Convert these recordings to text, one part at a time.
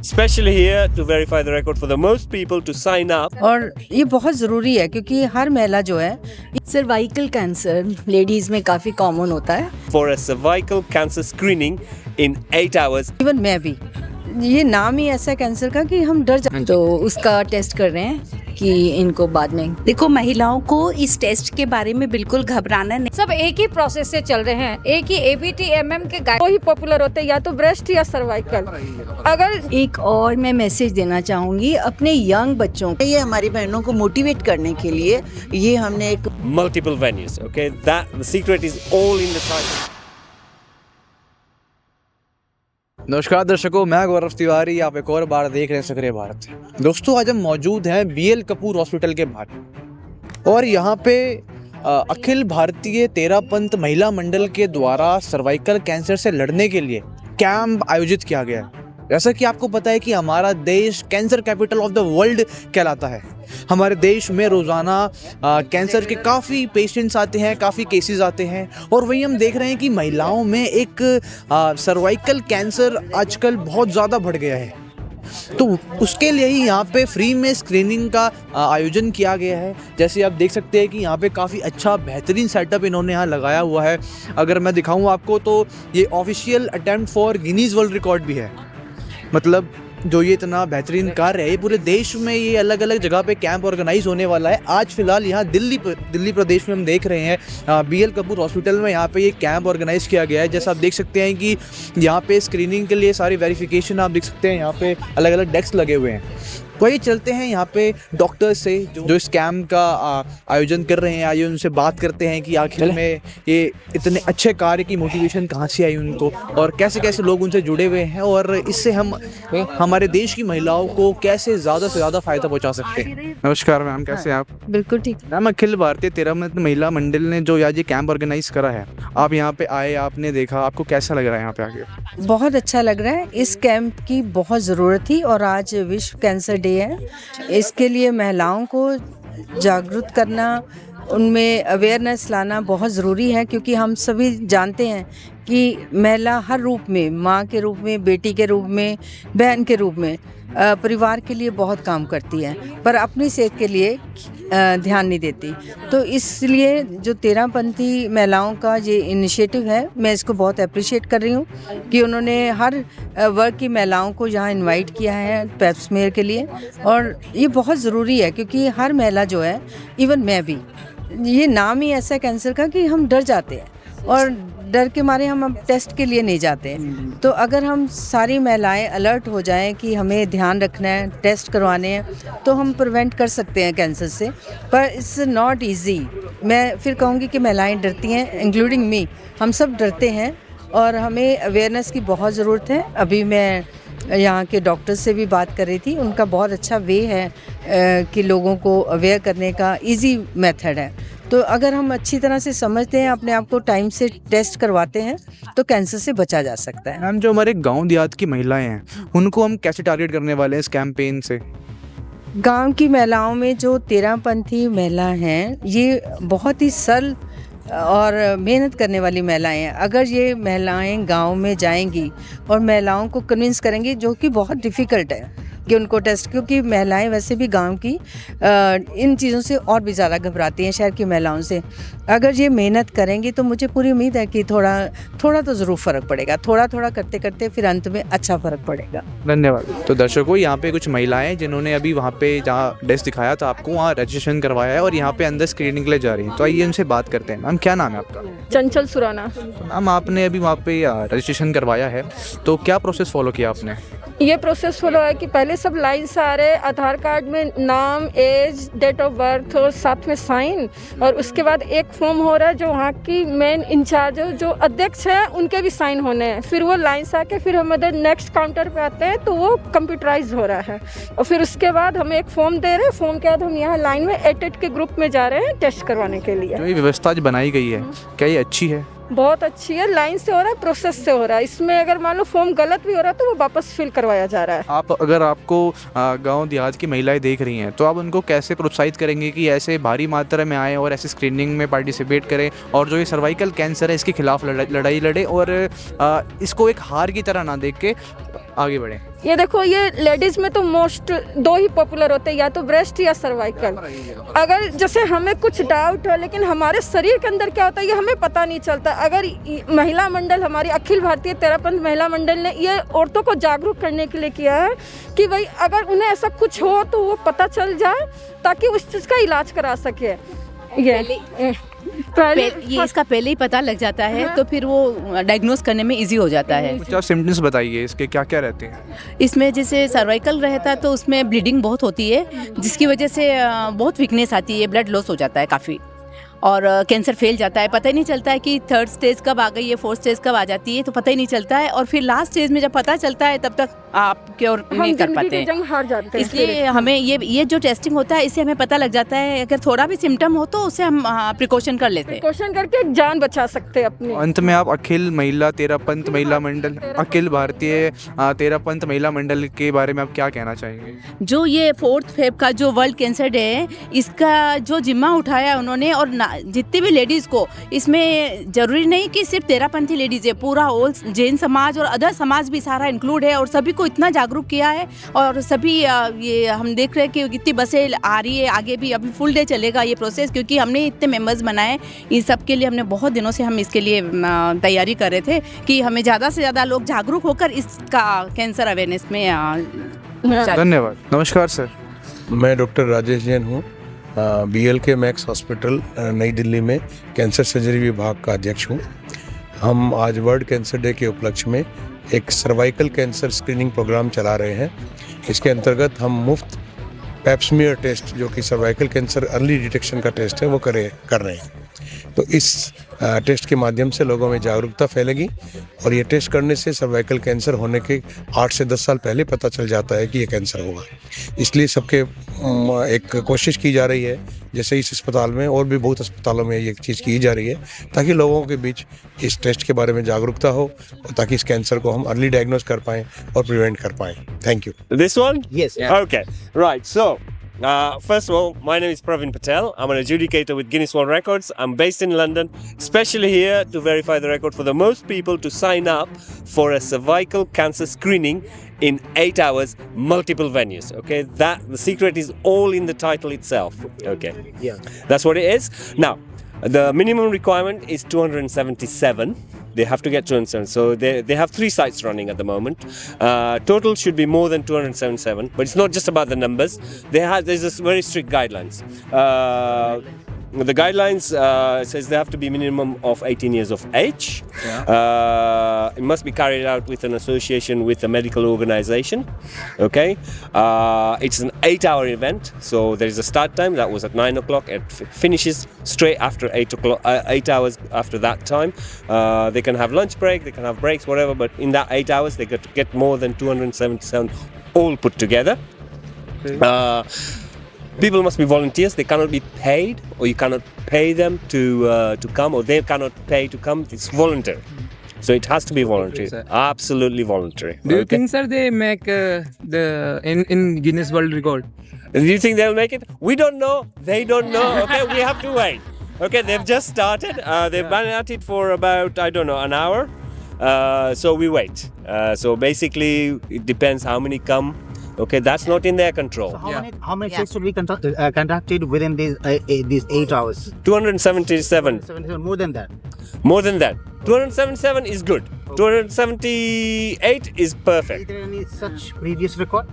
Especially here to verify the record for the most people to sign up. और ये बहुत ज़रूरी है क्योंकि हर महिला जो है सर्वाइकल कैंसर लेडीज़ में काफ़ी कॉमन होता है। For a cervical cancer screening in 8 hours. Even मैं भी, ये नाम ही ऐसा है कैंसर का कि हम डर जाते तो उसका टेस्ट कर रहे हैं कि इनको बाद में। देखो, महिलाओं को इस टेस्ट के बारे में बिल्कुल घबराना नहीं। सब एक ही प्रोसेस से चल रहे हैं, एक ही ABT-MM के गाइड ही पॉपुलर होते हैं, या तो ब्रेस्ट या सर्वाइकल। अगर एक और मैं मैसेज देना चाहूँगी अपने यंग बच्चों को। ये हमारी बहनों को मोटिवेट करने के लिए ये हमने एक Multiple venues, okay? That the secret is all in the title. नमस्कार दर्शकों, मैं गौरव तिवारी, आप एक और बार देख रहे हैं सक्रिय भारत। दोस्तों, आज हम मौजूद हैं BL कपूर हॉस्पिटल के बाहर और यहाँ पे अखिल भारतीय तेरापंथ महिला मंडल के द्वारा सर्वाइकल कैंसर से लड़ने के लिए कैंप आयोजित किया गया है। जैसा कि आपको पता है कि हमारा देश cancer capital of the world कहलाता है। हमारे देश में रोज़ाना कैंसर के काफ़ी पेशेंट्स आते हैं, काफ़ी केसेस आते हैं और वही हम देख रहे हैं कि महिलाओं में एक सर्वाइकल कैंसर आजकल बहुत ज़्यादा बढ़ गया है। तो उसके लिए ही यहाँ पे फ्री में स्क्रीनिंग का आयोजन किया गया है। जैसे आप देख सकते हैं कि यहाँ पे काफ़ी अच्छा बेहतरीन सेटअप इन्होंने यहाँ लगाया हुआ है। अगर मैं दिखाऊँ आपको तो ये official attempt for Guinness world record भी है। मतलब जो ये इतना बेहतरीन कार्य है, ये पूरे देश में ये अलग अलग जगह पे कैंप ऑर्गेनाइज होने वाला है। आज फिलहाल यहाँ दिल्ली प्रदेश में हम देख रहे हैं BL कपूर हॉस्पिटल में यहाँ पे ये कैंप ऑर्गेनाइज किया गया है। जैसा आप देख सकते हैं कि यहाँ पे स्क्रीनिंग के लिए सारी वेरिफिकेशन आप देख सकते हैं, यहाँ पे अलग अलग डेस्क लगे हुए हैं। वही चलते हैं यहाँ पे डॉक्टर से जो इस कैंप का आयोजन कर रहे हैं। आइए उनसे बात करते हैं कि आखिर में ये इतने अच्छे कार्य की मोटिवेशन कहाँ से आई उनको और कैसे कैसे लोग उनसे जुड़े हुए हैं और इससे हम हमारे देश की महिलाओं को कैसे ज़्यादा से ज़्यादा फ़ायदा पहुँचा सकते हैं। नमस्कार मैम, कैसे हैं आप? बिल्कुल ठीक। मैम, अखिल भारतीय तेरापंथ महिला मंडल ने जो आज ये कैंप ऑर्गेनाइज करा है, आप यहाँ पे आए, आपने देखा, आपको कैसा लग रहा है यहाँ पे आके? बहुत अच्छा लग रहा है। इस कैंप की बहुत ज़रूरत थी और आज विश्व कैंसर डे है। इसके लिए महिलाओं को जागरूक करना, उनमें अवेयरनेस लाना बहुत ज़रूरी है क्योंकि हम सभी जानते हैं कि महिला हर रूप में, माँ के रूप में, बेटी के रूप में, बहन के रूप में, परिवार के लिए बहुत काम करती है पर अपनी सेहत के लिए ध्यान नहीं देती। तो इसलिए जो तेरापंथी महिलाओं का ये इनिशिएटिव है, मैं इसको बहुत अप्रिशिएट कर रही हूँ कि उन्होंने हर वर्ग की महिलाओं को यहाँ इनवाइट किया है पेप स्मेयर के लिए। और ये बहुत ज़रूरी है क्योंकि हर महिला जो है, इवन मैं भी, ये नाम ही ऐसा है कैंसर का कि हम डर जाते हैं और डर के मारे हम अब टेस्ट के लिए नहीं जाते। तो अगर हम सारी महिलाएं अलर्ट हो जाएं कि हमें ध्यान रखना है, टेस्ट करवाने हैं, तो हम प्रिवेंट कर सकते हैं कैंसर से। पर इट्स नॉट इजी। मैं फिर कहूँगी कि महिलाएं डरती हैं, इंक्लूडिंग मी। हम सब डरते हैं और हमें अवेयरनेस की बहुत ज़रूरत है। अभी मैं यहाँ के डॉक्टर से भी बात कर रही थी, उनका बहुत अच्छा वे है कि लोगों को अवेयर करने का इजी मेथड है। तो अगर हम अच्छी तरह से समझते हैं, अपने आप को टाइम से टेस्ट करवाते हैं, तो कैंसर से बचा जा सकता है। मैम, जो हमारे गांव देहात की महिलाएं हैं, उनको हम कैसे टारगेट करने वाले हैं इस कैंपेन से? गांव की महिलाओं में जो तेरापंथी महिला हैं, ये बहुत ही सरल और मेहनत करने वाली महिलाएं हैं। अगर ये महिलाएं गांव में जाएंगी और महिलाओं को कन्विंस करेंगी, जो कि बहुत डिफ़िकल्ट है कि उनको टेस्ट, क्योंकि महिलाएं वैसे भी गांव की इन चीज़ों से और भी ज़्यादा घबराती हैं शहर की महिलाओं से। अगर ये मेहनत करेंगी तो मुझे पूरी उम्मीद है कि थोड़ा तो ज़रूर फ़र्क पड़ेगा। थोड़ा थोड़ा करते करते फिर अंत में अच्छा फ़र्क पड़ेगा। धन्यवाद। तो दर्शकों, यहाँ पे कुछ महिलाएं जिन्होंने अभी वहाँ पे जहाँ डेस्क दिखाया था आपको, वहाँ रजिस्ट्रेशन करवाया है और यहाँ पे अंदर स्क्रीनिंग के लिए जा रही हैं। तो आइए उनसे बात करते हैं। मैम, क्या नाम है आपका? चंचल सुराना। मैम, आपने अभी वहाँ पे रजिस्ट्रेशन करवाया है, तो क्या प्रोसेस फॉलो किया आपने? ये प्रोसेस फॉलो है कि पहले सब लाइन से आ रहे, आधार कार्ड में नाम, एज, डेट ऑफ बर्थ और साथ में साइन, और उसके बाद एक फॉर्म हो रहा है जो वहाँ की मेन इंचार्ज जो अध्यक्ष है उनके भी साइन होने हैं। फिर वो लाइन से आके फिर हम इधर नेक्स्ट काउंटर पे आते हैं तो वो कंप्यूटराइज हो रहा है और फिर उसके बाद हमें एक फॉर्म दे रहे हैं। फॉर्म के बाद हम यहाँ लाइन में 8 के ग्रुप में जा रहे हैं टेस्ट करवाने के लिए। जो ये व्यवस्था आज बनाई गई है, क्या ये अच्छी है? बहुत अच्छी है। लाइन से हो रहा है, प्रोसेस से हो रहा है। इसमें अगर मान लो फॉर्म गलत भी हो रहा है तो वो वापस फिल करवाया जा रहा है। अगर आपको गांव देहात की महिलाएं देख रही हैं तो आप उनको कैसे प्रोत्साहित करेंगे कि ऐसे भारी मात्रा में आएँ और ऐसे स्क्रीनिंग में पार्टिसिपेट करें और जो ये सर्वाइकल कैंसर है इसके खिलाफ लड़ाई लड़े और इसको एक हार की तरह ना देख के आगे बढ़ें। ये देखो, ये लेडीज़ में तो मोस्ट दो ही पॉपुलर होते हैं, या तो ब्रेस्ट या सर्वाइकल। अगर जैसे हमें कुछ डाउट हो लेकिन हमारे शरीर के अंदर क्या होता है ये हमें पता नहीं चलता। अगर महिला मंडल, हमारी अखिल भारतीय तेरापंथ महिला मंडल ने ये औरतों को जागरूक करने के लिए किया है कि भाई अगर उन्हें ऐसा कुछ हो तो वो पता चल जाए ताकि उस चीज़ का इलाज करा सके। पहले ये इसका पहले ही पता लग जाता है तो फिर वो डायग्नोस करने में इजी हो जाता है। कुछ आप सिम्टम्स बताइए, इसके क्या क्या रहते हैं? इसमें जैसे सर्वाइकल रहता है तो उसमें ब्लीडिंग बहुत होती है, जिसकी वजह से बहुत वीकनेस आती है, ब्लड लॉस हो जाता है काफ़ी, और कैंसर फैल जाता है। पता ही नहीं चलता है कि थर्ड स्टेज कब आ गई है, फोर्थ स्टेज कब आ जाती है, तो पता ही नहीं चलता है। और फिर लास्ट स्टेज में जब पता चलता है तब तक आप क्योर नहीं कर पाते हैं। जंग हार जाते हैं। इसलिए हमें ये जो टेस्टिंग होता है इससे हमें पता लग जाता है, अगर थोड़ा भी सिम्टम हो तो उससे हम प्रिकॉशन कर लेते हैं, प्रिकॉशन करके जान बचा सकते हैं अपनी। अंत में आप अखिल महिला तेरापंथ महिला मंडल, अखिल भारतीय तेरापंथ महिला मंडल के बारे में आप क्या कहना चाहेंगे? जो ये 4 फेब का जो वर्ल्ड कैंसर डे है, इसका जो जिम्मा उठाया उन्होंने, और जितनी भी लेडीज़ को, इसमें ज़रूरी नहीं कि सिर्फ तेरापंथी लेडीज़ है, पूरा ऑल जैन समाज और अदर समाज भी सारा इंक्लूड है, और सभी को इतना जागरूक किया है। और सभी ये हम देख रहे हैं कि कितनी बसें आ रही है, आगे भी अभी फुल डे चलेगा ये प्रोसेस, क्योंकि हमने इतने मेंबर्स बनाए इन सब के लिए। हमने बहुत दिनों से हम इसके लिए तैयारी कर रहे थे कि हमें ज़्यादा से ज़्यादा लोग जागरूक होकर इसका कैंसर अवेयरनेस में धन्यवाद। नमस्कार सर। मैं डॉक्टर राजेश जैन हूँ, BLK मैक्स हॉस्पिटल नई दिल्ली में कैंसर सर्जरी विभाग का अध्यक्ष हूँ। हम आज वर्ल्ड कैंसर डे के उपलक्ष्य में एक सर्वाइकल कैंसर स्क्रीनिंग प्रोग्राम चला रहे हैं। इसके अंतर्गत हम मुफ्त पैप्समियर टेस्ट, जो कि सर्वाइकल कैंसर अर्ली डिटेक्शन का टेस्ट है, वो कर रहे हैं। तो इस टेस्ट के माध्यम से लोगों में जागरूकता फैलेगी, और ये टेस्ट करने से सर्वाइकल कैंसर होने के 8 से 10 साल पहले पता चल जाता है कि ये कैंसर होगा। इसलिए सबके एक कोशिश की जा रही है, जैसे इस अस्पताल में और भी बहुत अस्पतालों में ये चीज़ की जा रही है, ताकि लोगों के बीच इस टेस्ट के बारे में जागरूकता हो, और ताकि इस कैंसर को हम अर्ली डायग्नोज कर पाएँ और प्रिवेंट कर पाएँ। Thank you. This one? Yes. Okay, right. So, first of all, my name is Praveen Patel. I'm an adjudicator with Guinness World Records. I'm based in London, especially here to verify the record for the most people to sign up for a cervical cancer screening in 8 hours, multiple venues. Okay, the secret is all in the title itself. Okay, Yeah. that's what it is. Now, the minimum requirement is 277. They have to get 207. So they have 3 sites running at the moment. Total should be more than 277. But it's not just about the numbers. There's this very strict guidelines. The guidelines says they have to be minimum of 18 years of age. It must be carried out with an association with a medical organization. Okay, it's an 8-hour event, so there is a start time that was at 9 o'clock. It finishes straight after 8 o'clock. 8 hours after that time, they can have lunch break, they can have breaks, whatever. But in that 8 hours, they get more than 277 all put together. People must be volunteers. They cannot be paid, or you cannot pay them to come, or they cannot pay to come. It's voluntary, so it has to be voluntary. sir. Absolutely voluntary. Do you Okay? think, sir, they make in Guinness World Record? Do you think they'll make it? We don't know. They don't know. Okay, we have to wait. Okay, they've just started. They've been at it for about, I don't know, an hour. So we wait. So basically, it depends how many come. Okay, that's not in their control. How many tests should be conducted within these 8 hours? 277. 77, more than that. More than that. 277 is good. 278 is Is perfect. there any such previous record?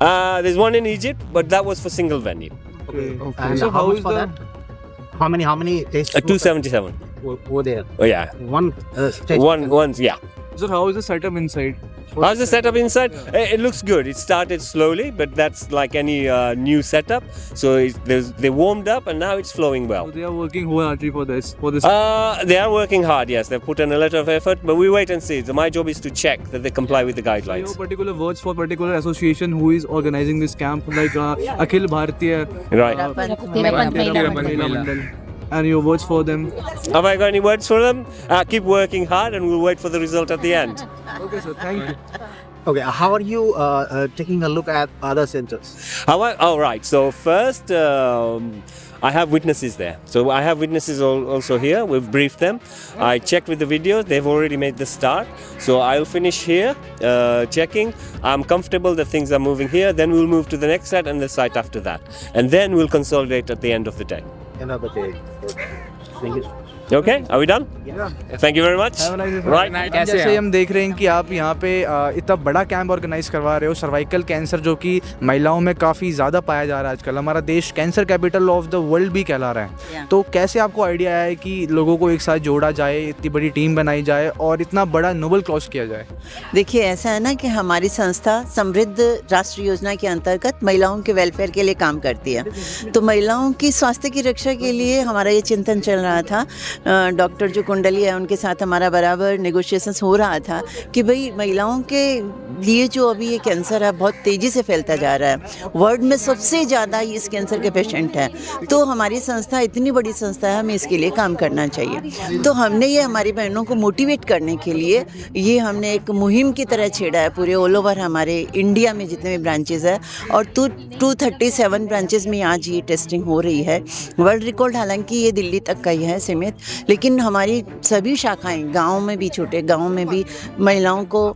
There's one in Egypt, but that was for single venue. And So how how much is for the- that? How many tests 277. were there? Oh yeah. One test. One's yeah. Sir, how is the setup inside? How's the setup inside? It looks good. It started slowly, but that's like any new setup. So they warmed up, and now it's flowing well. So they are working wholeheartedly for this. They are working hard. Yes, they've put in a lot of effort, but we wait and see. So my job is to check that they comply with the So guidelines. your particular words for particular association who is organizing this camp, like Akhil Bharatiya Right. Mahila Mandal. And your words for them. Have I got any words for them? Keep working hard, and we'll wait for the result at the end. Okay, sir. Thank you. Okay, how are you taking a look at other centers? Oh, right. So first, I have witnesses there. So I have witnesses also here. We've briefed them. I checked with the videos. They've already made the start. So I'll finish here checking. I'm comfortable that things are moving here. Then we'll move to the next site and the site after that. And then we'll consolidate at the end of the day. Another day. Thank you. Okay? Are we done? Thank you very much. Right. जैसे हम देख रहे हैं कि आप यहाँ पे इतना बड़ा कैंप ऑर्गेनाइज करवा रहे हो, सर्वाइकल कैंसर जो कि महिलाओं में काफ़ी ज़्यादा पाया जा रहा है आजकल, हमारा देश cancer capital of the world भी कहला रहा है। तो कैसे आपको आइडिया आया है कि लोगों को एक साथ जोड़ा जाए, इतनी बड़ी टीम बनाई जाए और इतना बड़ा नोबल कॉज किया जाए? देखिए, ऐसा है ना कि हमारी संस्था समृद्ध राष्ट्र योजना के अंतर्गत महिलाओं के वेलफेयर के लिए काम करती है। तो महिलाओं की स्वास्थ्य की रक्षा के लिए हमारा ये चिंतन चल रहा था। डॉक्टर जो कुंडली है उनके साथ हमारा बराबर नेगोशिएशंस हो रहा था कि भाई महिलाओं के लिए जो अभी ये कैंसर है बहुत तेज़ी से फैलता जा रहा है, वर्ल्ड में सबसे ज़्यादा इस कैंसर के पेशेंट हैं। तो हमारी संस्था इतनी बड़ी संस्था है, हमें इसके लिए काम करना चाहिए। तो हमने ये हमारी बहनों को मोटिवेट करने के लिए ये हमने एक मुहिम की तरह छेड़ा है पूरे ऑल ओवर हमारे इंडिया में जितने भी ब्रांचेज़ है, और 237 ब्रांचेज़ में आज ये टेस्टिंग हो रही है। वर्ल्ड रिकॉर्ड हालांकि ये दिल्ली तक का ही है सीमित, लेकिन हमारी सभी शाखाएं गाँव में भी, छोटे गाँव में भी महिलाओं को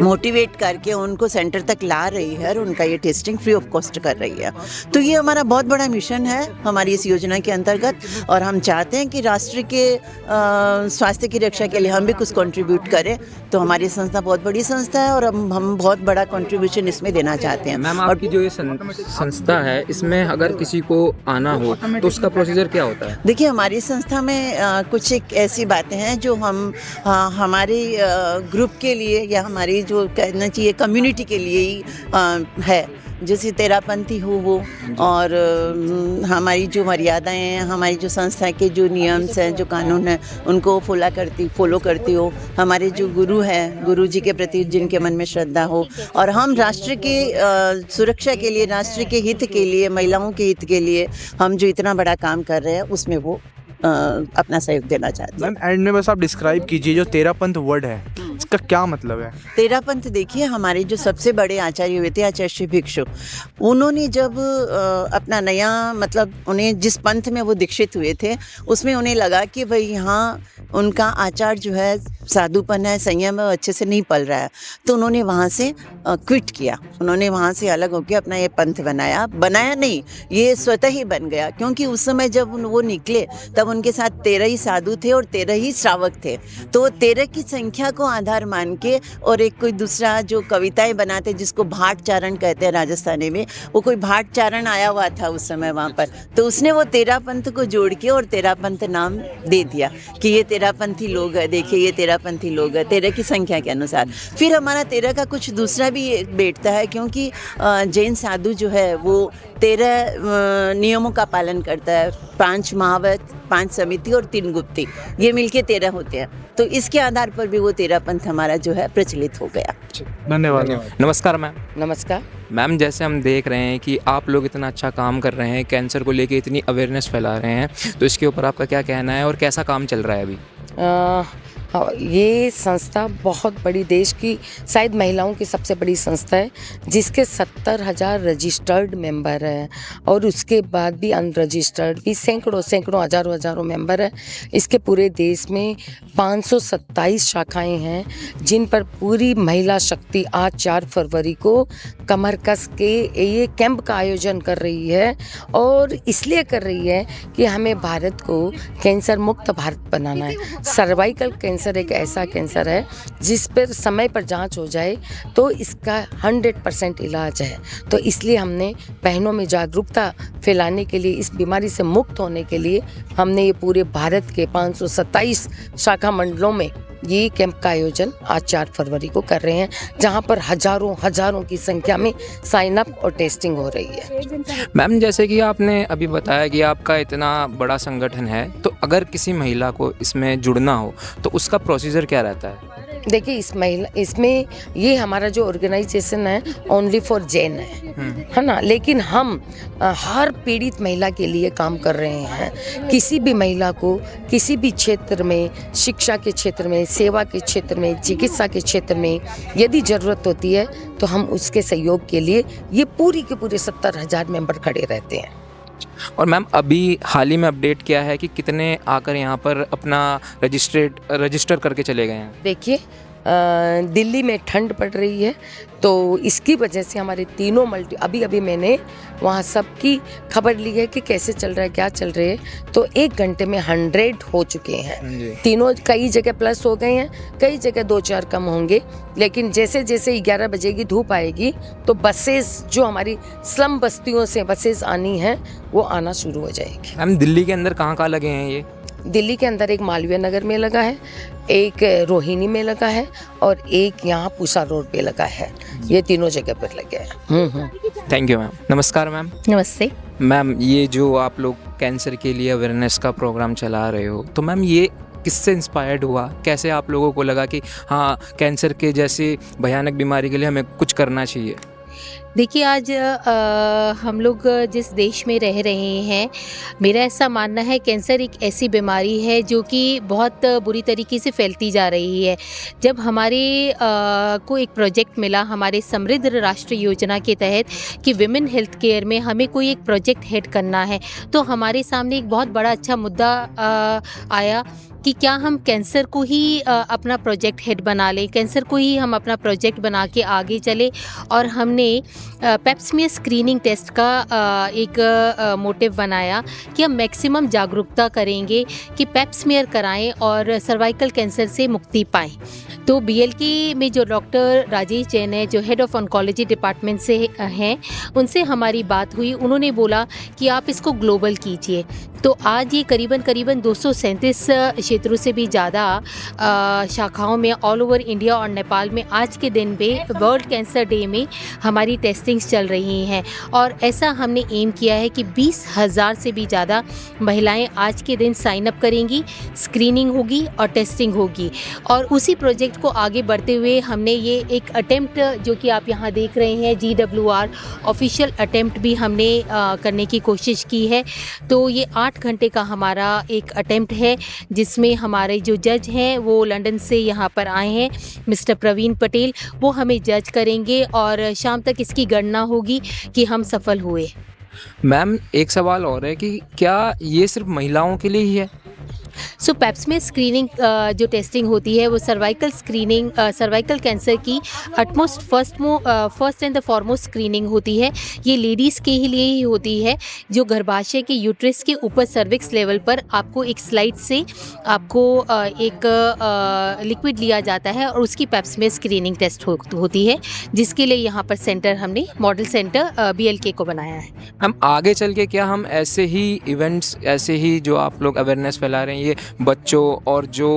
मोटिवेट करके उनको सेंटर तक ला रही है और उनका ये टेस्टिंग फ्री ऑफ कॉस्ट कर रही है। तो ये हमारा बहुत बड़ा मिशन है हमारी इस योजना के अंतर्गत, और हम चाहते हैं कि राष्ट्र के स्वास्थ्य की रक्षा के लिए हम भी कुछ कंट्रीब्यूट करें। तो हमारी संस्था बहुत बड़ी संस्था है और हम बहुत बड़ा कंट्रीब्यूशन इसमें देना चाहते हैं। मैम, आपकी जो ये संस्था है, इसमें अगर किसी को आना हो तो उसका प्रोसीजर क्या होता है? देखिए, हमारी संस्था में कुछ एक ऐसी बातें हैं जो हम हमारे ग्रुप के लिए या हमारी जो कहना चाहिए कम्युनिटी के लिए ही है, जैसे तेरापंथी हो वो, और हमारी जो मर्यादाएं हैं, हमारी जो संस्था के जो नियम्स हैं, जो कानून हैं, उनको फॉलो करती हो। हमारे जो गुरु हैं, गुरु जी के प्रति जिनके मन में श्रद्धा हो, और हम राष्ट्र के सुरक्षा के लिए, राष्ट्र के हित के लिए, महिलाओं के हित के लिए हम जो इतना बड़ा काम कर रहे हैं उसमें वो अपना सहयोग देना चाहते हैं। मैम, एंड में बस आप डिस्क्राइब कीजिए जो तेरापंथ वर्ड है, इसका क्या मतलब है? तेरापंथ देखिए, हमारे जो सबसे बड़े आचार्य हुए थे, आचार्य श्री भिक्षु, उन्होंने जब अपना नया मतलब उन्हें जिस पंथ में वो दीक्षित हुए थे उसमें उन्हें लगा कि भाई यहाँ उनका आचार जो है, साधुपन है, संयम है, अच्छे से नहीं पल रहा है। तो उन्होंने वहाँ से क्विट किया, उन्होंने वहाँ से अलग होकर अपना ये पंथ बनाया नहीं, ये स्वतः ही बन गया। क्योंकि उस समय जब वो निकले तब उनके साथ 13 ही साधु थे और 13 ही श्रावक थे। तो 13 की संख्या को आधार मान के, और एक कोई दूसरा जो कविताएं बनाते जिसको भाट चारण कहते हैं राजस्थानी में, वो कोई भाट चारण आया हुआ था उस समय वहाँ पर, तो उसने वो तेरापंथ को जोड़ के और तेरापंथ नाम दे दिया कि ये तेरापंथी लोग है, देखिए ये तेरापंथी लोग है, 13 की संख्या के अनुसार। फिर हमारा 13 का कुछ दूसरा भी बैठता है, क्योंकि जैन साधु जो है वो 13 नियमों का पालन करता है, 5 महावत, 5 समिति और 3 गुप्ती, ये मिलके 13 होते हैं। तो इसके आधार पर भी वो तेरापंथ हमारा जो है प्रचलित हो गया। धन्यवाद। नमस्कार मैम। नमस्कार मैम, जैसे हम देख रहे हैं कि आप लोग इतना अच्छा काम कर रहे हैं, कैंसर को लेके इतनी अवेयरनेस फैला रहे हैं, तो इसके ऊपर आपका क्या कहना है और कैसा काम चल रहा है अभी? ये संस्था बहुत बड़ी, देश की शायद महिलाओं की सबसे बड़ी संस्था है, जिसके 70,000 रजिस्टर्ड मेंबर हैं, और उसके बाद भी अनरजिस्टर्ड भी सैकड़ों हज़ारों मेंबर हैं। इसके पूरे देश में 527 शाखाएं हैं, जिन पर पूरी महिला शक्ति आज 4 फरवरी को कमर कस के ये कैंप का आयोजन कर रही है। और इसलिए कर रही है कि हमें भारत को कैंसर मुक्त भारत बनाना है। सर्वाइकल कैंसर एक ऐसा कैंसर है जिस पर समय पर जांच हो जाए तो इसका 100% इलाज है। तो इसलिए हमने बहनों में जागरूकता फैलाने के लिए, इस बीमारी से मुक्त होने के लिए, हमने ये पूरे भारत के 527 शाखा मंडलों में ये कैंप का आयोजन आज 4 फरवरी को कर रहे हैं, जहां पर हजारों की संख्या में साइन अप और टेस्टिंग हो रही है। मैम, जैसे कि आपने अभी बताया कि आपका इतना बड़ा संगठन है, तो अगर किसी महिला को इसमें जुड़ना हो तो उसका प्रोसीजर क्या रहता है? देखिए इसमें ये हमारा जो ऑर्गेनाइजेशन है ओनली फॉर जैन है ना, लेकिन हम हर पीड़ित महिला के लिए काम कर रहे हैं। किसी भी महिला को किसी भी क्षेत्र में, शिक्षा के क्षेत्र में, सेवा के क्षेत्र में, चिकित्सा के क्षेत्र में यदि ज़रूरत होती है तो हम उसके सहयोग के लिए ये पूरी के पूरे 70,000 मेंबर खड़े रहते हैं। और मैम अभी हाल ही में अपडेट किया है कि कितने आकर यहाँ पर अपना रजिस्टर करके चले गए हैं? देखिए दिल्ली में ठंड पड़ रही है तो इसकी वजह से हमारे तीनों अभी मैंने वहाँ सबकी खबर ली है कि कैसे चल रहा है, क्या चल रहे है, तो 1 घंटे में 100 हो चुके हैं तीनों। कई जगह प्लस हो गए हैं, कई जगह 2-4 कम होंगे, लेकिन जैसे जैसे 11 बजे की धूप आएगी तो बसेस जो हमारी स्लम बस्तियों से बसेस आनी है वो आना शुरू हो जाएगी। मैम दिल्ली के अंदर कहाँ लगे हैं ये? दिल्ली के अंदर एक मालवीय नगर में लगा है, एक रोहिणी में लगा है और एक यहाँ पूसा रोड पे लगा है। ये तीनों जगह पर लगे हैं। Thank you ma'am. नमस्कार मैम। नमस्ते मैम ये जो आप लोग कैंसर के लिए अवेयरनेस का प्रोग्राम चला रहे हो, तो मैम ये किससे इंस्पायर्ड हुआ? कैसे आप लोगों को लगा कि हाँ कैंसर के जैसी भयानक बीमारी के लिए हमें कुछ करना चाहिए? देखिए आज हम लोग जिस देश में रह रहे हैं, मेरा ऐसा मानना है कैंसर एक ऐसी बीमारी है जो कि बहुत बुरी तरीके से फैलती जा रही है। जब हमारे को एक प्रोजेक्ट मिला हमारे समृद्ध राष्ट्र योजना के तहत कि विमेन हेल्थ केयर में हमें कोई एक प्रोजेक्ट हेड करना है, तो हमारे सामने एक बहुत बड़ा अच्छा मुद्दा आया कि क्या हम कैंसर को ही अपना प्रोजेक्ट हेड बना लें, कैंसर को ही हम अपना प्रोजेक्ट बना के आगे चले। और हमने पेप्समियर स्क्रीनिंग टेस्ट का एक मोटिव बनाया कि हम मैक्सिमम जागरूकता करेंगे कि पेप्समियर कराएं और सर्वाइकल कैंसर से मुक्ति पाएं। तो बीएलके में जो डॉक्टर राजेश जैन है जो हेड ऑफ ऑन्कोलॉजी डिपार्टमेंट से हैं, उनसे हमारी बात हुई। उन्होंने बोला कि आप इसको ग्लोबल कीजिए। तो आज ये करीबन 237 क्षेत्रों से भी ज़्यादा शाखाओं में ऑल ओवर इंडिया और नेपाल में आज के दिन पे वर्ल्ड कैंसर डे में हमारी टेस्टिंग्स चल रही हैं। और ऐसा हमने एम किया है कि 20,000 से भी ज़्यादा महिलाएं आज के दिन साइन अप करेंगी, स्क्रीनिंग होगी और टेस्टिंग होगी। और उसी प्रोजेक्ट को आगे बढ़ते हुए हमने ये एक अटेम्प्ट जो कि आप यहाँ देख रहे हैं GWR ऑफिशियल अटेम्प्ट भी हमने करने की कोशिश की है। तो ये 8 घंटे का हमारा एक अटेम्प्ट है जिसमें हमारे जो जज हैं वो लंदन से यहाँ पर आए हैं, मिस्टर प्रवीण पटेल, वो हमें जज करेंगे और शाम तक इसकी गणना होगी कि हम सफल हुए। मैम एक सवाल और है कि क्या ये सिर्फ महिलाओं के लिए ही है? सो पेप्समियर स्क्रीनिंग जो टेस्टिंग होती है वो सर्वाइकल स्क्रीनिंग, सर्वाइकल कैंसर की utmost first and the foremost screening होती है। ये लेडीज़ के ही लिए ही होती है जो गर्भाशय के यूट्रस के ऊपर सर्विक्स लेवल पर आपको एक स्लाइड से आपको एक लिक्विड लिया जाता है और उसकी पेप्समियर स्क्रीनिंग टेस्ट होती है, जिसके लिए यहाँ पर सेंटर हमने मॉडल सेंटर BLK को बनाया है। हम आगे चल के क्या हम ऐसे ही इवेंट्स, ऐसे ही जो आप लोग अवेयरनेस फैला रहे हैं ये बच्चों और जो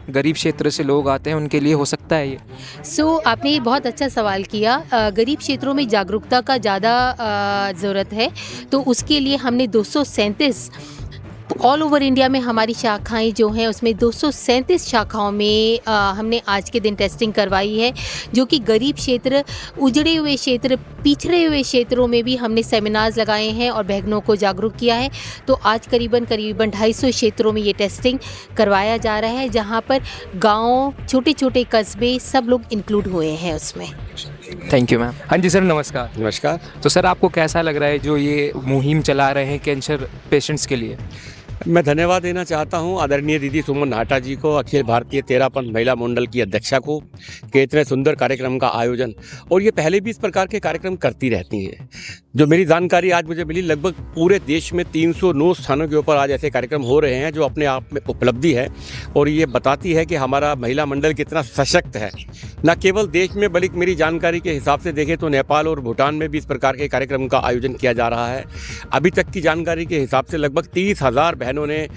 गरीब क्षेत्र से लोग आते हैं उनके लिए हो सकता है ये? सो आपने ये बहुत अच्छा सवाल किया। गरीब क्षेत्रों में जागरूकता का ज़्यादा ज़रूरत है, तो उसके लिए हमने 237 ऑल ओवर इंडिया में हमारी शाखाएं जो हैं उसमें 237 शाखाओं में हमने आज के दिन टेस्टिंग करवाई है, जो कि गरीब क्षेत्र, उजड़े हुए क्षेत्र, पिछड़े हुए क्षेत्रों में भी हमने सेमिनार्स लगाए हैं और बहनों को जागरूक किया है। तो आज करीबन 250 क्षेत्रों में ये टेस्टिंग करवाया जा रहा है, जहाँ पर गाँव, छोटे छोटे कस्बे सब लोग इंक्लूड हुए हैं उसमें। Thank you ma'am. हाँ जी सर, नमस्कार। नमस्कार। तो सर आपको कैसा लग रहा है जो ये मुहिम चला रहे हैं कैंसर पेशेंट्स के लिए? मैं धन्यवाद देना चाहता हूं आदरणीय दीदी सुमन नाहटा जी को, अखिल भारतीय तेरापंथ महिला मंडल की अध्यक्षा को, कि इतने सुंदर कार्यक्रम का आयोजन, और ये पहले भी इस प्रकार के कार्यक्रम करती रहती हैं। जो मेरी जानकारी आज मुझे मिली, लगभग पूरे देश में 309 स्थानों के ऊपर आज ऐसे कार्यक्रम हो रहे हैं, जो अपने आप में उपलब्धि है और ये बताती है कि हमारा महिला मंडल कितना सशक्त है। न केवल देश में बल्कि मेरी जानकारी के हिसाब से देखें तो नेपाल और भूटान में भी इस प्रकार के कार्यक्रम का आयोजन किया जा रहा है। अभी तक की जानकारी के हिसाब से लगभग 30,000 बहनों ने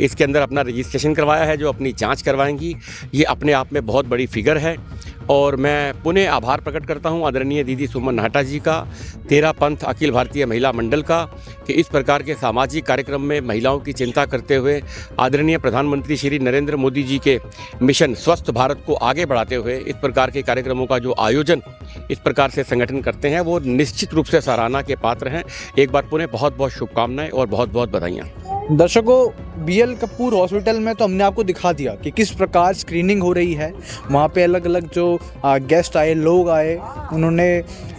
इसके अंदर अपना रजिस्ट्रेशन करवाया है, जो अपनी जांच करवाएंगी। ये अपने आप में बहुत बड़ी फिगर है और मैं पुनः आभार प्रकट करता हूं आदरणीय दीदी सुमन नाहटा जी का, तेरा पंथ अखिल भारतीय महिला मंडल का, कि इस प्रकार के सामाजिक कार्यक्रम में महिलाओं की चिंता करते हुए आदरणीय प्रधानमंत्री श्री नरेंद्र मोदी जी के मिशन स्वस्थ भारत को आगे बढ़ाते हुए इस प्रकार के कार्यक्रमों का जो आयोजन इस प्रकार से संगठन करते हैं वो निश्चित रूप से सराहना के पात्र हैं। एक बार पुनः बहुत बहुत शुभकामनाएं और बहुत बहुत बधाइयाँ। दर्शकों, बीएल कपूर हॉस्पिटल में तो हमने आपको दिखा दिया कि किस प्रकार स्क्रीनिंग हो रही है। वहाँ पे अलग अलग जो गेस्ट आए, लोग आए, उन्होंने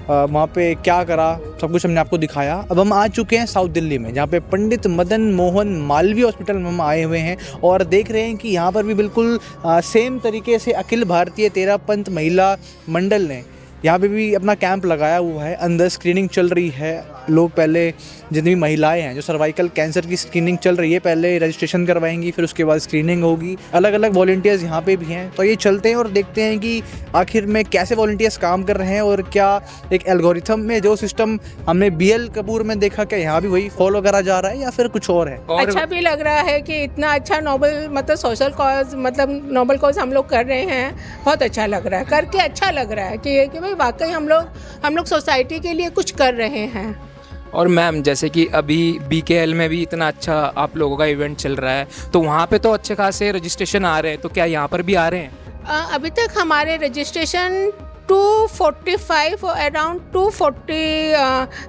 वहाँ पे क्या करा, सब कुछ हमने आपको दिखाया। अब हम आ चुके हैं साउथ दिल्ली में, जहाँ पे पंडित मदन मोहन मालवीय हॉस्पिटल में हम आए हुए हैं और देख रहे हैं कि यहाँ पर भी बिल्कुल सेम तरीके से अखिल भारतीय तेरा पंथ महिला मंडल ने यहाँ पे भी अपना कैंप लगाया हुआ है। अंदर स्क्रीनिंग चल रही है। लोग पहले, जितनी भी महिलाएं हैं जो सर्वाइकल कैंसर की स्क्रीनिंग चल रही है, पहले रजिस्ट्रेशन करवाएंगी, फिर उसके बाद स्क्रीनिंग होगी। अलग अलग वॉलंटियर्स यहाँ पे भी हैं। तो ये चलते हैं और देखते हैं कि आखिर में कैसे वॉलंटियर्स काम कर रहे हैं और क्या एक एल्गोरिथम में जो सिस्टम हमने बीएल कपूर में देखा, क्या यहाँ भी वही फॉलो करा जा रहा है या फिर कुछ और है। अच्छा भी लग रहा है कि इतना अच्छा नोबल मतलब सोशल कॉज, मतलब नोबल कॉज हम लोग कर रहे हैं। बहुत अच्छा लग रहा है, करके अच्छा लग रहा है कि भाई वाकई हम लोग सोसाइटी के लिए कुछ कर रहे हैं। और मैम, जैसे कि अभी बीकेएल में भी इतना अच्छा आप लोगों का इवेंट चल रहा है, तो वहाँ पे तो अच्छे खासे रजिस्ट्रेशन आ रहे हैं, तो क्या यहाँ पर भी आ रहे हैं? अभी तक हमारे रजिस्ट्रेशन 245 और अराउंड 240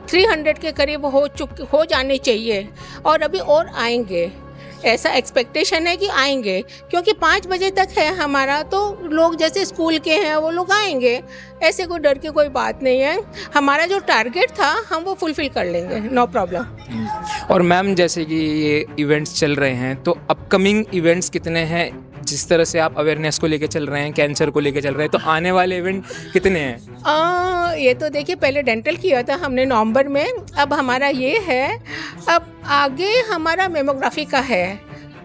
300 के करीब हो जाने चाहिए और अभी और आएंगे। ऐसा एक्सपेक्टेशन है कि आएंगे, क्योंकि 5 बजे तक है हमारा, तो लोग जैसे स्कूल के हैं वो लोग आएंगे। ऐसे कोई डर की कोई बात नहीं है। हमारा जो टारगेट था हम वो फुलफिल कर लेंगे, नो प्रॉब्लम। और मैम, जैसे कि ये इवेंट्स चल रहे हैं, तो अपकमिंग इवेंट्स कितने हैं? जिस तरह से आप अवेयरनेस को लेके चल रहे हैं, कैंसर को लेके चल रहे हैं, तो आने वाले इवेंट कितने हैं? ये तो देखिए, पहले डेंटल किया था हमने नवंबर में, अब हमारा ये है। अब आगे हमारा मेमोग्राफी का है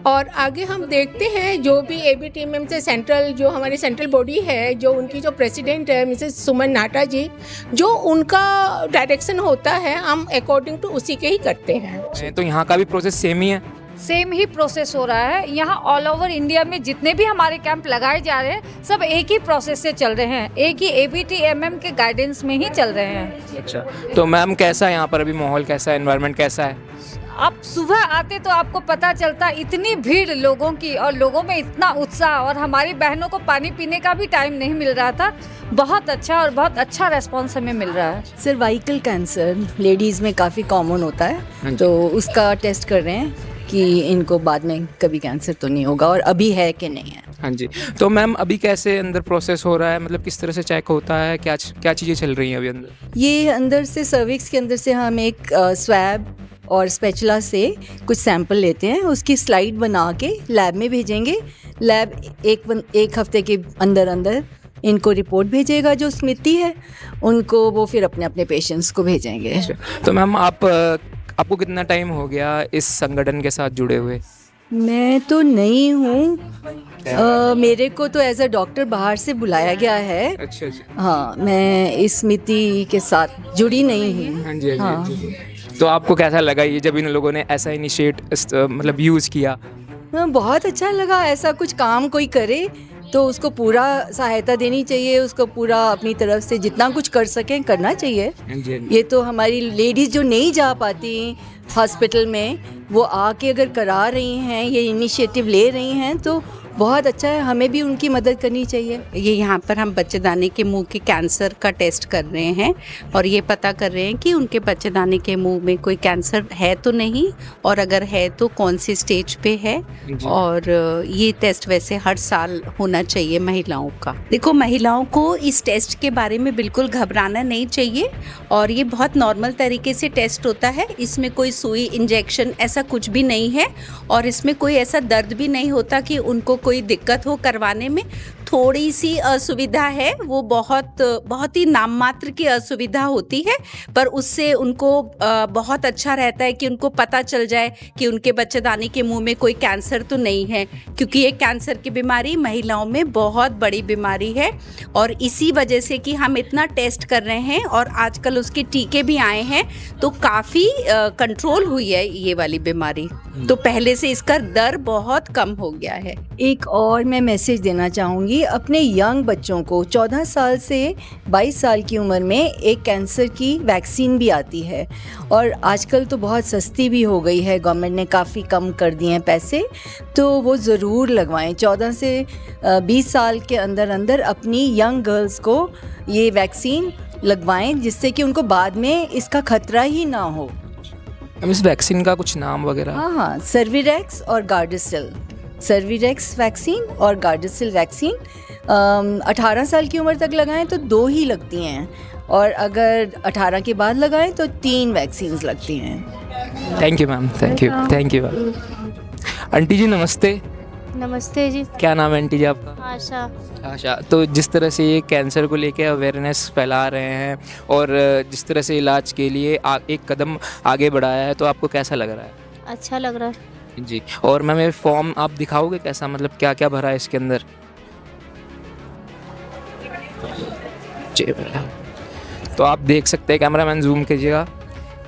और आगे हम देखते हैं जो भी ABTMM से सेंट्रल, जो हमारी सेंट्रल बॉडी है, जो उनकी जो प्रेसिडेंट है मिसेस सुमन नाहटा जी, जो उनका डायरेक्शन होता है हम अकॉर्डिंग टू उसी के ही करते हैं। तो यहाँ का भी प्रोसेस सेम ही है? सेम ही प्रोसेस हो रहा है। यहाँ ऑल ओवर इंडिया में जितने भी हमारे कैंप लगाए जा रहे हैं सब एक ही प्रोसेस से चल रहे हैं, एक ही ABTMM के गाइडेंस में ही चल रहे हैं। अच्छा, तो मैम कैसा है यहाँ पर अभी माहौल, कैसा है, एनवायरनमेंट कैसा है? आप सुबह आते तो आपको पता चलता, इतनी भीड़ लोगों की और लोगों में इतना उत्साह, और हमारी बहनों को पानी पीने का भी टाइम नहीं मिल रहा था। बहुत अच्छा और बहुत अच्छा रेस्पॉन्स हमें मिल रहा है। सर्वाइकल कैंसर लेडीज़ में काफ़ी कॉमन होता है, तो उसका टेस्ट कर रहे हैं कि इनको बाद में कभी कैंसर तो नहीं होगा और अभी है कि नहीं है। हाँ जी, तो मैम अभी कैसे अंदर प्रोसेस हो रहा है, मतलब किस तरह से चेक होता है, क्या चीज़ें चल रही हैं अभी अंदर? ये अंदर से सर्विक्स के अंदर से हम एक स्वैब और स्पैचुला से कुछ सैंपल लेते हैं, उसकी स्लाइड बना के लैब में भेजेंगे। लैब एक हफ्ते के अंदर इनको रिपोर्ट भेजेगा, जो समिति है उनको, वो फिर अपने अपने पेशेंट्स को भेजेंगे। तो मैम आपको कितना टाइम हो गया इस संगठन के साथ जुड़े हुए? मैं तो नई हूँ, मेरे को तो एज अ डॉक्टर बाहर से बुलाया गया है। अच्छा। हाँ, मैं इस समिति के साथ जुड़ी नहीं हूँ। हाँ जी, हाँ जी। तो आपको कैसा लगा ये जब इन लोगों ने ऐसा इनिशिएट मतलब यूज़ किया? बहुत अच्छा लगा। ऐसा कुछ काम कोई करे तो उसको पूरा सहायता देनी चाहिए, उसको पूरा अपनी तरफ से जितना कुछ कर सकें करना चाहिए। ये तो हमारी लेडीज़ जो नहीं जा पाती हॉस्पिटल में, वो आके अगर करा रही हैं, ये इनिशिएटिव ले रही हैं, तो बहुत अच्छा है, हमें भी उनकी मदद करनी चाहिए। ये यहाँ पर हम बच्चेदानी के मुंह के कैंसर का टेस्ट कर रहे हैं और ये पता कर रहे हैं कि उनके बच्चेदानी के मुंह में कोई कैंसर है तो नहीं, और अगर है तो कौन सी स्टेज पे है। और ये टेस्ट वैसे हर साल होना चाहिए महिलाओं का। देखो, महिलाओं को इस टेस्ट के बारे में बिल्कुल घबराना नहीं चाहिए और ये बहुत नॉर्मल तरीके से टेस्ट होता है। इसमें कोई सुई, इंजेक्शन ऐसा कुछ भी नहीं है और इसमें कोई ऐसा दर्द भी नहीं होता कि उनको कोई दिक्कत हो करवाने में। थोड़ी सी असुविधा है, वो बहुत ही नाम मात्र की असुविधा होती है, पर उससे उनको बहुत अच्छा रहता है कि उनको पता चल जाए कि उनके बच्चेदानी के मुंह में कोई कैंसर तो नहीं है, क्योंकि ये कैंसर की बीमारी महिलाओं में बहुत बड़ी बीमारी है। और इसी वजह से कि हम इतना टेस्ट कर रहे हैं और आजकल उसके टीके भी आए हैं, तो काफ़ी कंट्रोल कंट्रोल हुई है ये वाली बीमारी, तो पहले से इसका दर बहुत कम हो गया है। एक और मैं मैसेज देना चाहूँगी अपने यंग बच्चों को। 14 साल से 22 साल की उम्र में एक कैंसर की वैक्सीन भी आती है और आजकल तो बहुत सस्ती भी हो गई है, गवर्नमेंट ने काफ़ी कम कर दिए हैं पैसे, तो वो ज़रूर लगवाएं। 14 से 20 साल के अंदर अंदर अपनी यंग गर्ल्स को ये वैक्सीन लगवाएं, जिससे कि उनको बाद में इसका खतरा ही ना हो। इस वैक्सीन का कुछ नाम वगैरह? हाँ, सर्विडेक्स और गार्डासिल। सर्विडेक्स वैक्सीन और गार्डासिल वैक्सीन 18 साल की उम्र तक लगाएं तो 2 ही लगती हैं, और अगर 18 के बाद लगाएं तो 3 वैक्सीन लगती हैं। Thank you ma'am, thank you. Aunty ji नमस्ते। नमस्ते जी। क्या नाम है आंटी जी आपका? आशा। तो जिस तरह से ये कैंसर को लेके अवेयरनेस फैला रहे हैं और जिस तरह से इलाज के लिए एक कदम आगे बढ़ाया है, तो आपको कैसा लग रहा है? अच्छा लग रहा है जी। और मैम ये फॉर्म आप दिखाओगे कैसा, मतलब क्या क्या भरा है इसके अंदर? जी। तो आप देख सकते हैं, कैमरामैन जूम कीजिएगा,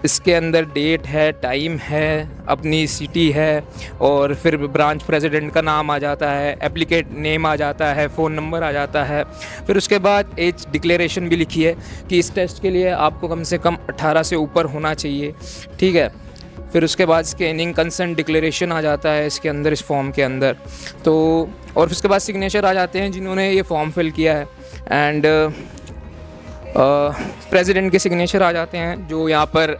इसके अंदर डेट है, टाइम है, अपनी सिटी है, और फिर ब्रांच प्रेसिडेंट का नाम आ जाता है, एप्लीकेट नेम आ जाता है, फ़ोन नंबर आ जाता है, फिर उसके बाद एज डिक्लेरेशन भी लिखी है कि इस टेस्ट के लिए आपको कम से कम 18 से ऊपर होना चाहिए, ठीक है। फिर उसके बाद स्कैनिंग कंसेंट डिक्लेरेशन आ जाता है इसके अंदर, इस फॉर्म के अंदर, तो और उसके बाद सिग्नेचर आ जाते हैं जिन्होंने ये फॉर्म फिल किया है, एंड प्रेसिडेंट के सिग्नेचर आ जाते हैं जो यहाँ पर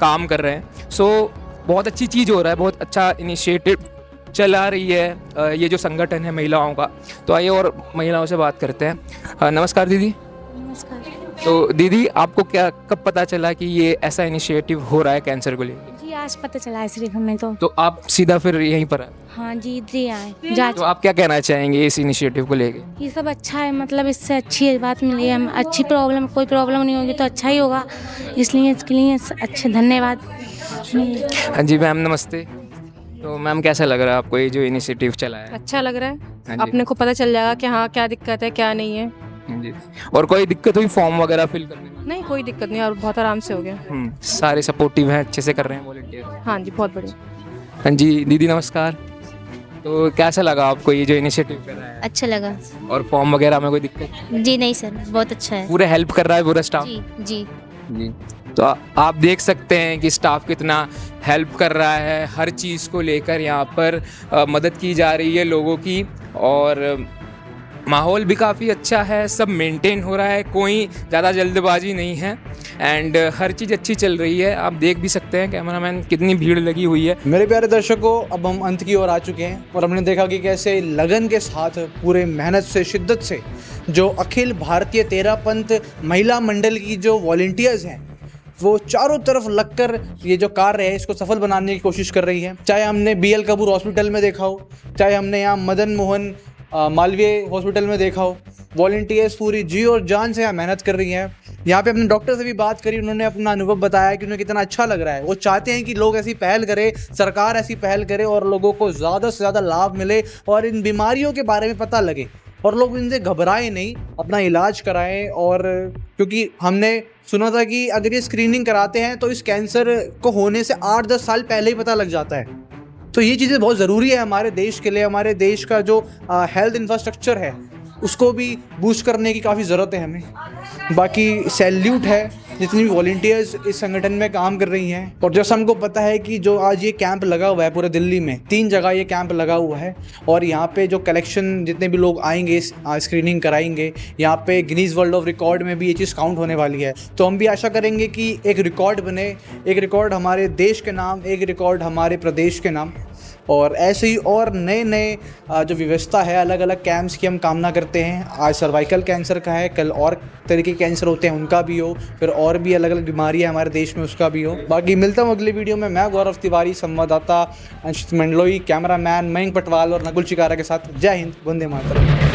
काम कर रहे हैं। सो बहुत अच्छी चीज़ हो रहा है, बहुत अच्छा इनिशिएटिव चला रही है ये जो संगठन है महिलाओं का। तो आइए और महिलाओं से बात करते हैं। नमस्कार दीदी। नमस्कार। तो दीदी आपको क्या कब पता चला कि ये ऐसा इनिशिएटिव हो रहा है कैंसर को लेकर? जी आज पता चला है सिर्फ हमें तो आप सीधा फिर यहीं पर आए? हाँ जी, इधर ही आए जांच। तो आप क्या कहना चाहेंगे इस इनिशिएटिव को लेकर? ये सब अच्छा है, मतलब इससे अच्छी बात मिली है, अच्छी प्रॉब्लम, कोई प्रॉब्लम नहीं होगी तो अच्छा ही होगा, इसलिए इसके लिए अच्छे धन्यवाद। हाँ जी मैम नमस्ते। तो मैम कैसा लग रहा है आपको ये जो इनिशिएटिव चला है? अच्छा लग रहा है, अपने को पता चल जाएगा कि हाँ क्या दिक्कत है क्या नहीं है। जी। और कोई दिक्कत हुई फॉर्म वगैरह फिल करने में? नहीं कोई दिक्कत नहीं, और बहुत आराम से हो गया। सारे सपोर्टिव हैं, अच्छे से कर रहे हैं वॉलंटियर? हाँ जी बहुत बढ़िया। हाँ जी दीदी नमस्कार। तो कैसा लगा आपको ये जो इनिशिएटिव कर रहा है? अच्छा लगा। और फॉर्म वगैरह में कोई दिक्कत? जी नहीं सर, बहुत अच्छा है। पूरे हेल्प कर रहा है पूरा स्टाफ? जी। तो आप देख सकते हैं कि स्टाफ कितना हेल्प कर रहा है, हर चीज़ को लेकर यहाँ पर मदद की जा रही है लोगों की, और माहौल भी काफ़ी अच्छा है, सब मेंटेन हो रहा है, कोई ज़्यादा जल्दबाजी नहीं है, एंड हर चीज़ अच्छी चल रही है। आप देख भी सकते हैं कैमरामैन कितनी भीड़ लगी हुई है। मेरे प्यारे दर्शकों, अब हम अंत की ओर आ चुके हैं और हमने देखा कि कैसे लगन के साथ, पूरे मेहनत से, शिद्दत से जो अखिल भारतीय तेरापंथ महिला मंडल की जो वॉलंटियर्स हैं वो चारों तरफ लगकर ये जो कार्य है इसको सफल बनाने की कोशिश कर रही है। चाहे हमने BL कपूर हॉस्पिटल में देखा हो, चाहे हमने यहाँ मदन मोहन मालवीय हॉस्पिटल में देखा हो, वॉलंटियर्स पूरी जी और जान से यहाँ मेहनत कर रही हैं। यहाँ पे अपने डॉक्टर से भी बात करी, उन्होंने अपना अनुभव बताया कि उन्हें कितना अच्छा लग रहा है। वो चाहते हैं कि लोग ऐसी पहल करें, सरकार ऐसी पहल करे और लोगों को ज़्यादा से ज़्यादा लाभ मिले और इन बीमारियों के बारे में पता लगे और लोग इनसे घबराएं नहीं, अपना इलाज कराएं। और क्योंकि हमने सुना था कि अगर ये स्क्रीनिंग कराते हैं तो इस कैंसर को होने से 8-10 साल पहले ही पता लग जाता है। तो ये चीज़ें बहुत ज़रूरी है हमारे देश के लिए। हमारे देश का जो हेल्थ इंफ्रास्ट्रक्चर है उसको भी बूस्ट करने की काफ़ी ज़रूरत है हमें। बाकी सैल्यूट है जितनी भी वॉलंटियर्स इस संगठन में काम कर रही हैं। और जैसा हमको पता है कि जो आज ये कैंप लगा हुआ है पूरे दिल्ली में, 3 जगह ये कैंप लगा हुआ है, और यहाँ पे जो कलेक्शन जितने भी लोग आएंगे स्क्रीनिंग कराएंगे, यहाँ पे गिनीज वर्ल्ड ऑफ रिकॉर्ड में भी ये चीज़ काउंट होने वाली है। तो हम भी आशा करेंगे कि एक रिकॉर्ड बने, एक रिकॉर्ड हमारे देश के नाम, एक रिकॉर्ड हमारे प्रदेश के नाम, और ऐसे ही और नए नए जो व्यवस्था है अलग अलग कैंप्स की हम कामना करते हैं। आज सर्वाइकल कैंसर का है, कल और तरीके के कैंसर होते हैं उनका भी हो, फिर और भी अलग अलग बीमारियां हमारे देश में उसका भी हो। बाकी मिलता हूँ अगली वीडियो में। मैं गौरव तिवारी, संवाददाता अंशित मंडलोई, कैमरामैन मयंक पटवाल और नकुल चिकारा के साथ। जय हिंद, वंदे मातरम।